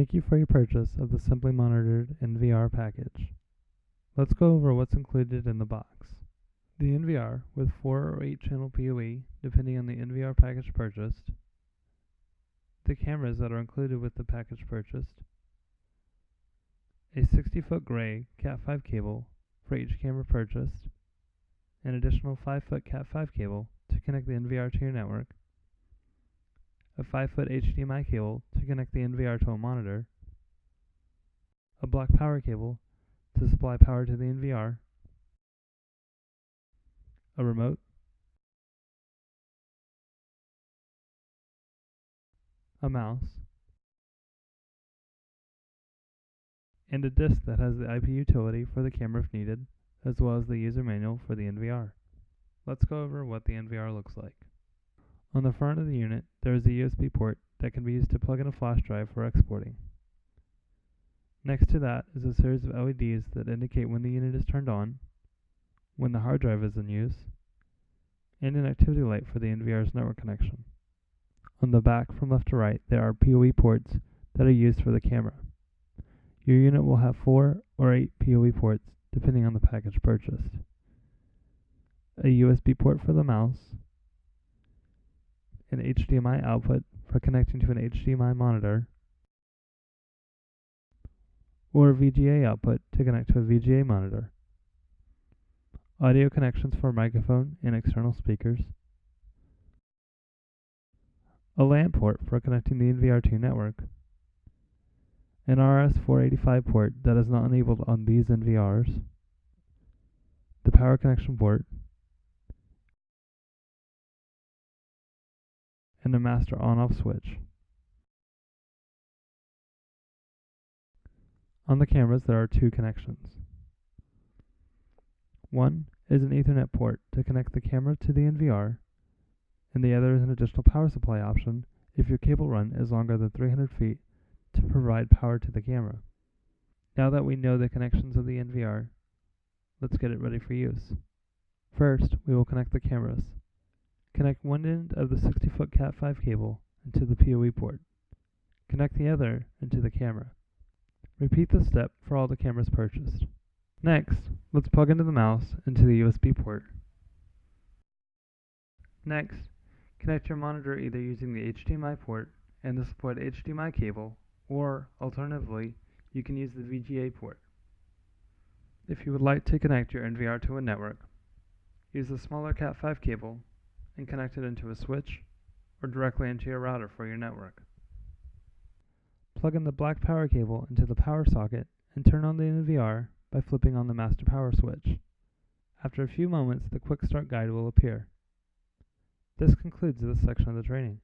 Thank you for your purchase of the Simply Monitored NVR package. Let's go over what's included in the box. The NVR with 4 or 8 channel PoE, depending on the NVR package purchased. The cameras that are included with the package purchased. A 60-foot gray Cat5 cable for each camera purchased. An additional 5-foot Cat5 cable to connect the NVR to your network. A 5-foot HDMI cable to connect the NVR to a monitor. A black power cable to supply power to the NVR. A remote. A mouse. And a disc that has the IP utility for the camera if needed, as well as the user manual for the NVR. Let's go over what the NVR looks like. On the front of the unit, there is a USB port that can be used to plug in a flash drive for exporting. Next to that is a series of LEDs that indicate when the unit is turned on, when the hard drive is in use, and an activity light for the NVR's network connection. On the back from left to right, there are PoE ports that are used for the camera. Your unit will have 4 or 8 PoE ports depending on the package purchased. A USB port for the mouse, an HDMI output for connecting to an HDMI monitor, or a VGA output to connect to a VGA monitor. Audio connections for a microphone and external speakers. A LAN port for connecting the NVR to your network. An RS-485 port that is not enabled on these NVRs. The power connection port. And a master on-off switch. On the cameras, there are 2 connections. One is an Ethernet port to connect the camera to the NVR, and the other is an additional power supply option if your cable run is longer than 300 feet to provide power to the camera. Now that we know the connections of the NVR, let's get it ready for use. First, we will connect the cameras. Connect one end of the 60-foot Cat5 cable into the PoE port. Connect the other into the camera. Repeat this step for all the cameras purchased. Next, let's plug into the mouse into the USB port. Next, connect your monitor either using the HDMI port and the supported HDMI cable, or alternatively, you can use the VGA port. If you would like to connect your NVR to a network, use the smaller Cat5 cable and connect it into a switch or directly into your router for your network. Plug in the black power cable into the power socket and turn on the NVR by flipping on the master power switch. After a few moments, the quick start guide will appear. This concludes this section of the training.